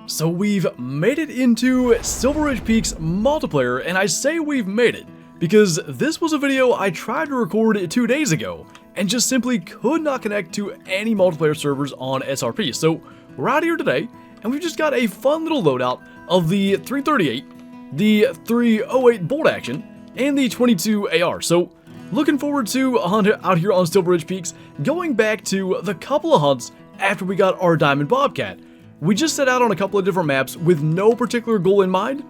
So we've made it into Silver Ridge Peaks multiplayer, and I say we've made it because this was a video I tried to record 2 days ago and just simply could not connect to any multiplayer servers on SRP. So we're out here today, and we've just got a fun little loadout of the 338, the 308 bolt action, and the 22 AR. So looking forward to a hunt out here on Silver Ridge Peaks, going back to the couple of hunts after we got our Diamond Bobcat. We just set out on a couple of different maps with no particular goal in mind,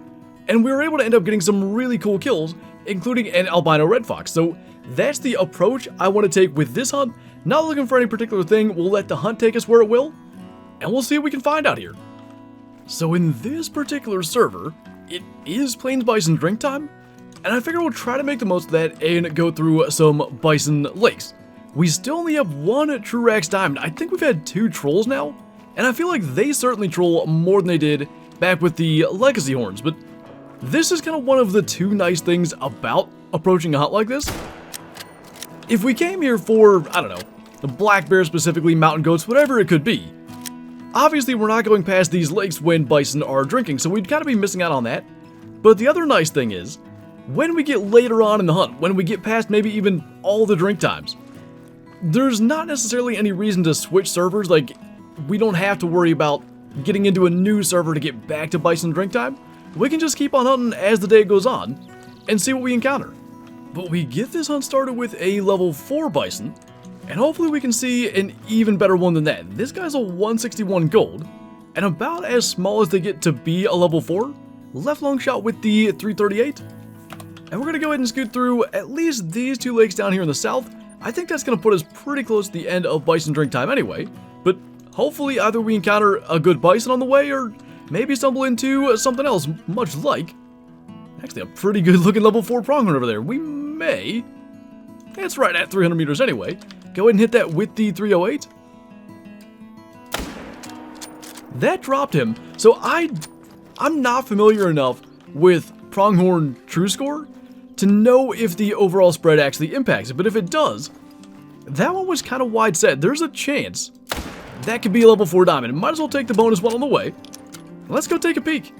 and we were able to end up getting some really cool kills, including an albino red fox. So that's the approach I want to take with this hunt. Not looking for any particular thing, we'll let the hunt take us where it will, and we'll see what we can find out here. So in this particular server, it is Plains Bison drink time, and I figured we'll try to make the most of that and go through some Bison lakes. We still only have one Truax Diamond. I think we've had 2 trolls now, and I feel like they certainly troll more than they did back with the Legacy Horns, but this is kind of one of the 2 nice things about approaching a hunt like this. If we came here for, I don't know, the black bear specifically, mountain goats, whatever it could be, obviously we're not going past these lakes when bison are drinking, so we'd kind of be missing out on that. But the other nice thing is, when we get later on in the hunt, when we get past maybe even all the drink times, there's not necessarily any reason to switch servers. Like, we don't have to worry about getting into a new server to get back to bison drink time. We can just keep on hunting as the day goes on and see what we encounter. But we get this hunt started with a level 4 bison, and hopefully we can see an even better one than that. This guy's a 161 gold, and about as small as they get to be a level 4. Left long shot with the 338. And we're going to go ahead and scoot through at least these 2 lakes down here in the south. I think that's going to put us pretty close to the end of bison drink time anyway, but hopefully either we encounter a good bison on the way or maybe stumble into something else much like, actually a pretty good looking level 4 pronghorn over there. We may, it's right at 300 meters anyway, go ahead and hit that with the 308. That dropped him, so I'm not familiar enough with pronghorn true score to know if the overall spread actually impacts it, but if it does, that one was kind of wide set. There's a chance that could be a level 4 diamond. Might as well take the bonus one on the way. Let's go take a peek.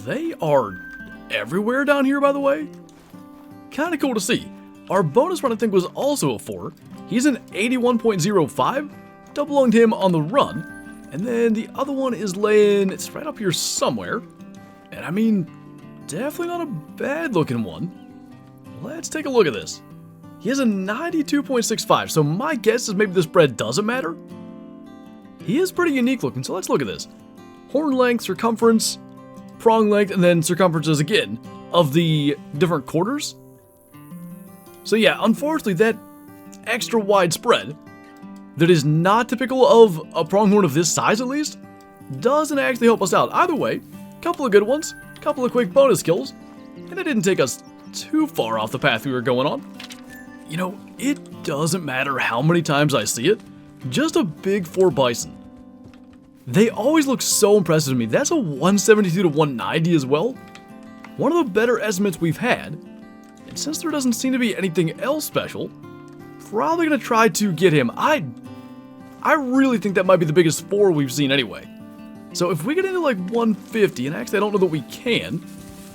They are everywhere down here, by the way. Kind of cool to see. Our bonus run, I think, was also a 4. He's an 81.05. Double-lunged him on the run. And then the other one is laying, it's right up here somewhere. And I mean, definitely not a bad looking one. Let's take a look at this. He has a 92.65, so my guess is maybe the spread doesn't matter. He is pretty unique looking, so let's look at this. Horn length, circumference, prong length, and then circumferences again of the different quarters. So yeah, unfortunately that extra wide spread that is not typical of a pronghorn of this size at least doesn't actually help us out. Either way, couple of good ones, couple of quick bonus kills, and it didn't take us too far off the path we were going on. You know, it doesn't matter how many times I see it, just a big 4 bison. They always look so impressive to me. That's a 172 to 190 as well. One of the better estimates we've had. And since there doesn't seem to be anything else special, probably going to try to get him. I really think that might be the biggest 4 we've seen anyway. So if we get into like 150, and actually I don't know that we can,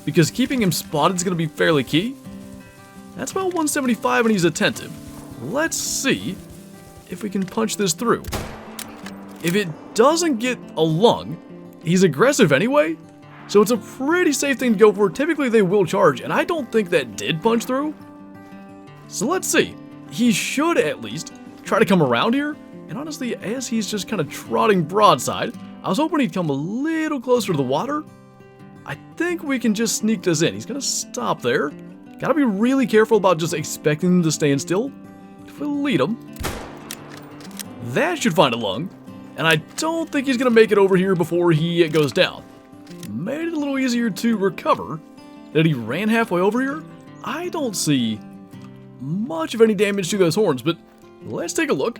because keeping him spotted is going to be fairly key. That's about 175 and he's attentive. Let's see if we can punch this through. If it doesn't get a lung, he's aggressive anyway, so it's a pretty safe thing to go for. Typically they will charge, and I don't think that did punch through. So let's see. He should at least try to come around here, and honestly, as he's just kind of trotting broadside, I was hoping he'd come a little closer to the water. I think we can just sneak this in. He's going to stop there. Gotta be really careful about just expecting him to stand still. If we lead him, that should find a lung. And I don't think he's going to make it over here before he goes down. Made it a little easier to recover that he ran halfway over here. I don't see much of any damage to those horns, but let's take a look.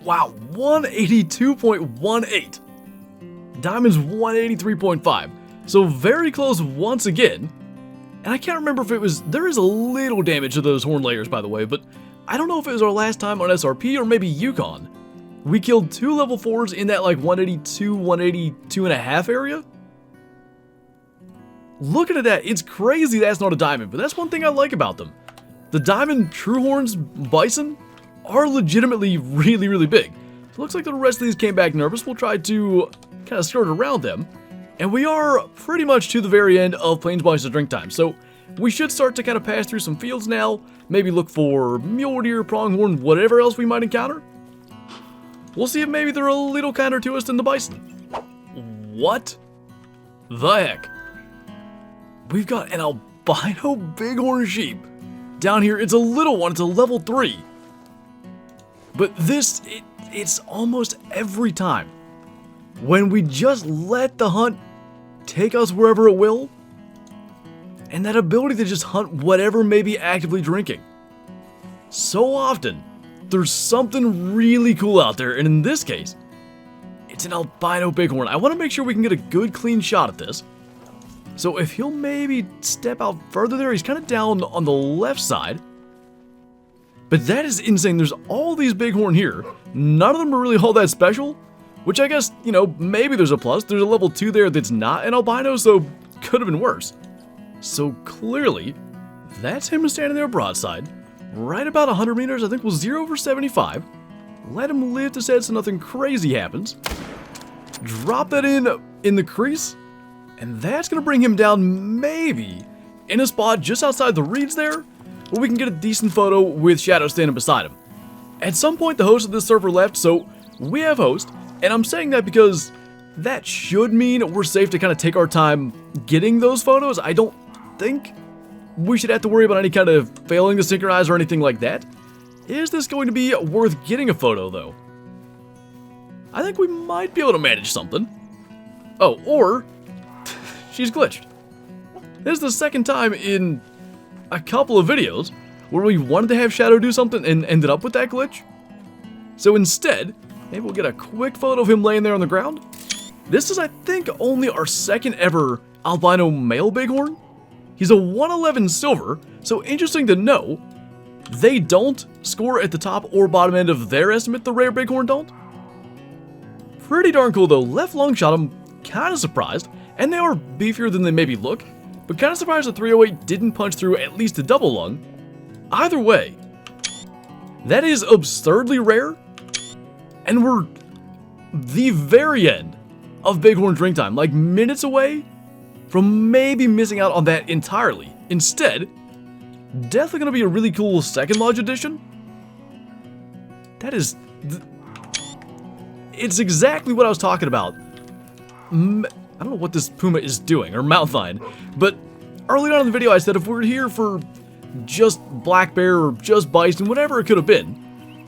Wow, 182.18. Diamond's 183.5. So very close once again. And I can't remember if it was, there is a little damage to those horn layers, by the way, but I don't know if it was our last time on SRP or maybe Yukon. We killed 2 level 4s in that like 182, 182 and a half area. Looking at that, it's crazy that's not a diamond, but that's one thing I like about them. The diamond Truehorns Bison are legitimately really, really big. So it looks like the rest of these came back nervous. We'll try to kind of skirt around them. And we are pretty much to the very end of Plains Bison's drink time. So we should start to kind of pass through some fields now. Maybe look for mule deer, pronghorn, whatever else we might encounter. We'll see if maybe they're a little kinder to us than the bison. What the heck? We've got an albino bighorn sheep. Down here, it's a little one, it's a level 3. But this, it's almost every time. When we just let the hunt take us wherever it will, and that ability to just hunt whatever may be actively drinking. So often, there's something really cool out there, and in this case, it's an albino bighorn. I want to make sure we can get a good, clean shot at this. So if he'll maybe step out further there, he's kind of down on the left side. But that is insane. There's all these bighorn here. None of them are really all that special, which I guess, you know, maybe there's a plus. There's a level 2 there that's not an albino, so could have been worse. So clearly, that's him standing there broadside, right about 100 meters. I think we'll 0 for 75. Let him live to set so nothing crazy happens. Drop that in the crease. And that's going to bring him down maybe in a spot just outside the reeds there, where we can get a decent photo with Shadow standing beside him. At some point, the host of this server left, so we have host. And I'm saying that because that should mean we're safe to kind of take our time getting those photos. I don't think we should have to worry about any kind of failing to synchronize or anything like that. Is this going to be worth getting a photo, though? I think we might be able to manage something. Oh, or she's glitched. This is the second time in a couple of videos where we wanted to have Shadow do something and ended up with that glitch. So instead, maybe we'll get a quick photo of him laying there on the ground. This is, I think, only our second ever albino male bighorn. He's a 111 silver, so interesting to know, they don't score at the top or bottom end of their estimate, the rare bighorn don't. Pretty darn cool though. Left lung shot, I'm kind of surprised. And they are beefier than they maybe look, but kind of surprised the 308 didn't punch through at least a double lung. Either way, that is absurdly rare, and we're the very end of bighorn drink time, like minutes away from maybe missing out on that entirely. Instead, definitely going to be a really cool second lodge edition. That is, it's exactly what I was talking about. I don't know what this puma is doing, or mountain lion, but early on in the video I said if we were here for just black bear or just bison, whatever it could have been,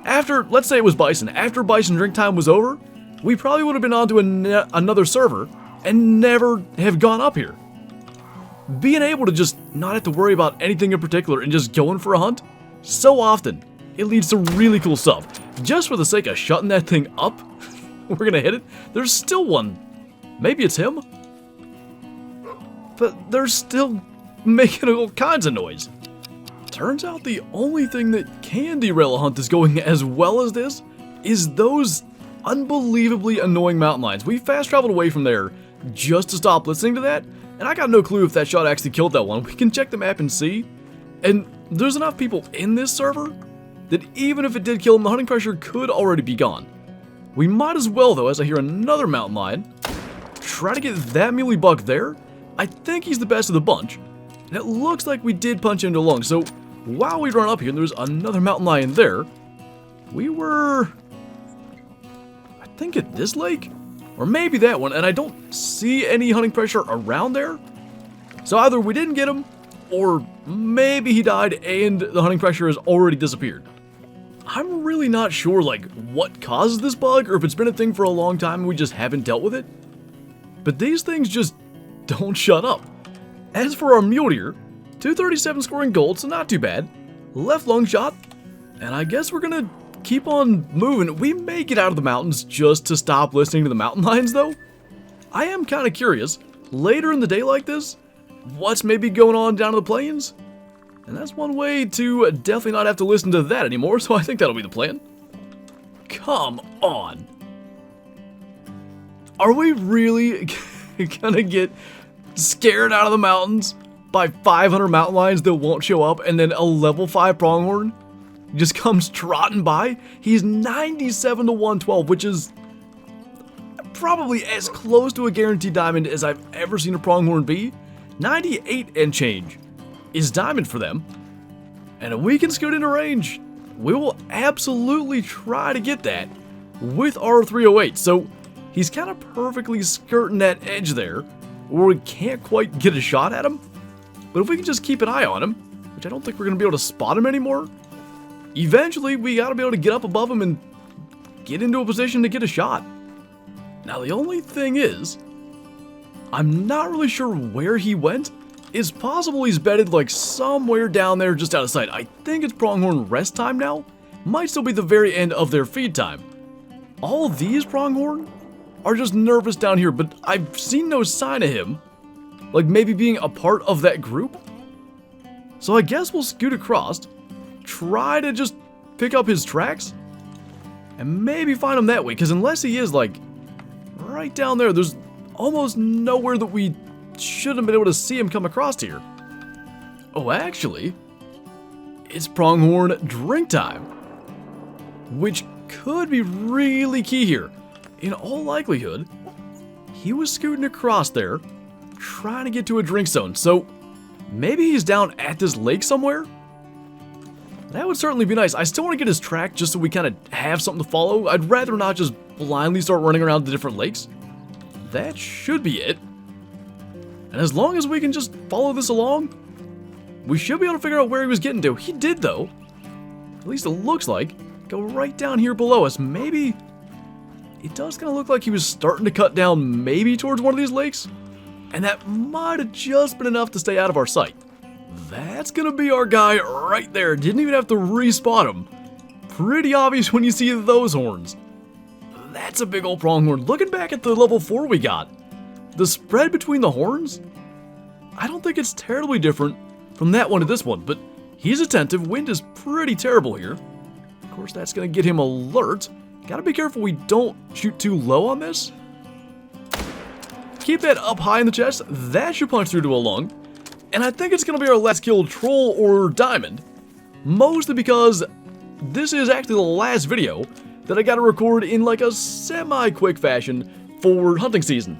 after, let's say it was bison, after bison drink time was over, we probably would have been onto another server and never have gone up here. Being able to just not have to worry about anything in particular and just going for a hunt, so often, it leads to really cool stuff. Just for the sake of shutting that thing up, we're gonna hit it. There's still one. Maybe it's him? But they're still making all kinds of noise. Turns out the only thing that can derail a hunt is going as well as this is those unbelievably annoying mountain lions. We fast traveled away from there just to stop listening to that, and I got no clue if that shot actually killed that one. We can check the map and see, and there's enough people in this server that even if it did kill him, the hunting pressure could already be gone. We might as well, though, as I hear another mountain lion, try to get that muley buck there. I think he's the best of the bunch, and it looks like we did punch him to lung. So while we run up here and there's another mountain lion there, we were, I think, at this lake, or maybe that one, and I don't see any hunting pressure around there. So either we didn't get him, or maybe he died and the hunting pressure has already disappeared. I'm really not sure, like, what causes this bug, or if it's been a thing for a long time and we just haven't dealt with it. But these things just don't shut up. As for our mule deer, 237 scoring gold, so not too bad. Left lung shot, and I guess we're gonna keep on moving. We may get out of the mountains just to stop listening to the mountain lions, though. I am kind of curious, later in the day like this, what's maybe going on down in the plains? And that's one way to definitely not have to listen to that anymore, so I think that'll be the plan. come on. Are we really gonna get scared out of the mountains by 500 mountain lions that won't show up, and then a level 5 pronghorn just comes trotting by? He's 97 to 112, which is probably as close to a guaranteed diamond as I've ever seen a pronghorn be. 98 and change is diamond for them. And if we can scoot into range, we will absolutely try to get that with our 308. So he's kind of perfectly skirting that edge there, where we can't quite get a shot at him. But if we can just keep an eye on him, which I don't think we're going to be able to spot him anymore, eventually we got to be able to get up above him and get into a position to get a shot. Now the only thing is, I'm not really sure where he went. It's possible he's bedded like somewhere down there just out of sight. I think it's pronghorn rest time now. Might still be the very end of their feed time. All these pronghorn are just nervous down here, but I've seen no sign of him, like maybe being a part of that group. So I guess we'll scoot across, try to just pick up his tracks, and maybe find him that way, because unless he is like right down there, there's almost nowhere that we should have been able to see him come across here. Oh, actually, it's pronghorn drink time, which could be really key here. In all likelihood, he was scooting across there, trying to get to a drink zone. So maybe he's down at this lake somewhere. That would certainly be nice. I still want to get his track just so we kind of have something to follow. I'd rather not just blindly start running around the different lakes. That should be it. And as long as we can just follow this along, we should be able to figure out where he was getting to. He did, though. At least it looks like. Go right down here below us. Maybe it does kind of look like he was starting to cut down maybe towards one of these lakes. And that might have just been enough to stay out of our sight. That's going to be our guy right there. Didn't even have to respot him. Pretty obvious when you see those horns. That's a big old pronghorn. Looking back at the level 4 we got, the spread between the horns, I don't think it's terribly different from that one to this one, but he's attentive. Wind is pretty terrible here. Of course, that's going to get him alert. Gotta be careful we don't shoot too low on this. Keep that up high in the chest. That should punch through to a lung. And I think it's going to be our last kill, troll or diamond. Mostly because this is actually the last video that I got to record in like a semi-quick fashion for hunting season.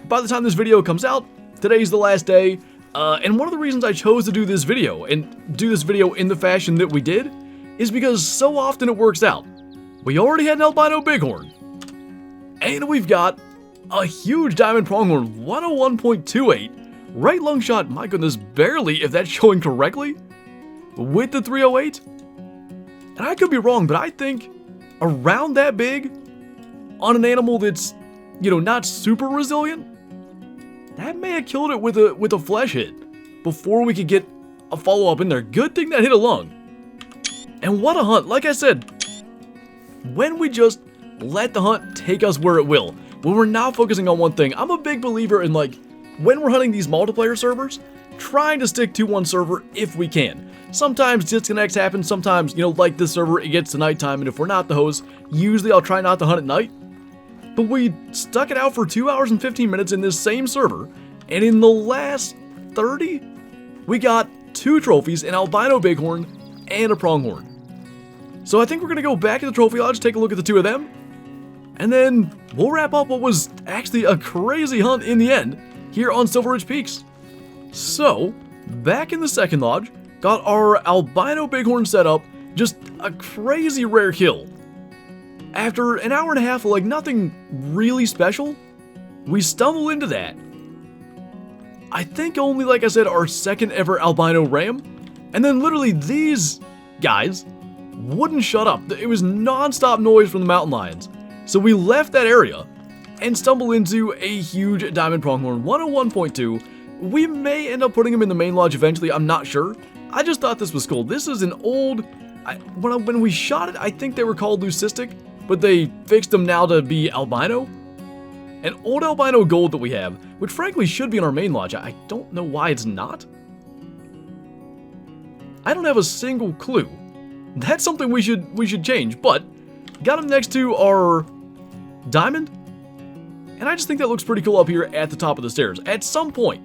By the time this video comes out, today's the last day. And one of the reasons I chose to do this video and do this video in the fashion that we did is because so often it works out. We already had an albino bighorn. And we've got a huge diamond pronghorn, 101.28. Right lung shot, my goodness, barely if that's showing correctly. With the 308. And I could be wrong, but I think around that big on an animal that's, you know, not super resilient, that may have killed it with a flesh hit before we could get a follow-up in there. Good thing that hit a lung. And what a hunt. Like I said, when we just let the hunt take us where it will, when we're not focusing on one thing. I'm a big believer in, like, when we're hunting these multiplayer servers, trying to stick to one server if we can. Sometimes disconnects happen, sometimes, you know, like this server, it gets to nighttime, and if we're not the host, usually I'll try not to hunt at night. But we stuck it out for 2 hours and 15 minutes in this same server, and in the last 30, we got 2 trophies, an albino bighorn and a pronghorn. So I think we're going to go back to the trophy lodge, take a look at the 2 of them, and then we'll wrap up what was actually a crazy hunt in the end here on Silver Ridge Peaks. So, back in the second lodge, got our albino bighorn set up, just a crazy rare kill. After an hour and a half of like nothing really special, we stumble into that. I think only, like I said, our second ever albino ram, and then literally these guys wouldn't shut up. It was non-stop noise from the mountain lions. So we left that area and stumbled into a huge diamond pronghorn, 101.2. We may end up putting him in the main lodge eventually, I'm not sure. I just thought this was cool. This is an old, when we shot it, I think they were called leucistic, but they fixed them now to be albino. An old albino gold that we have, which frankly should be in our main lodge. I don't know why it's not. I don't have a single clue. That's something we should change, but Got him next to our diamond. And I just think that looks pretty cool up here at the top of the stairs. At some point,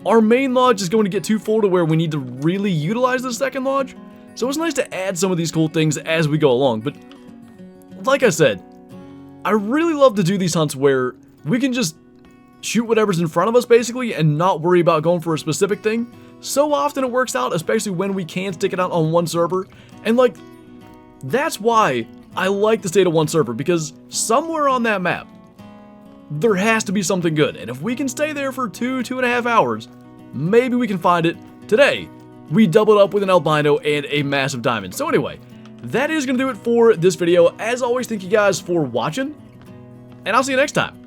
our main lodge is going to get too full to where we need to really utilize the second lodge. So it's nice to add some of these cool things as we go along. But like I said, I really love to do these hunts where we can just shoot whatever's in front of us basically and not worry about going for a specific thing. So often it works out, especially when we can stick it out on one server. And like, that's why I like to stay to one server, because somewhere on that map, there has to be something good. And if we can stay there for 2.5 hours, maybe we can find it. Today, we doubled up with an albino and a massive diamond. So anyway, that is going to do it for this video. As always, thank you guys for watching, and I'll see you next time.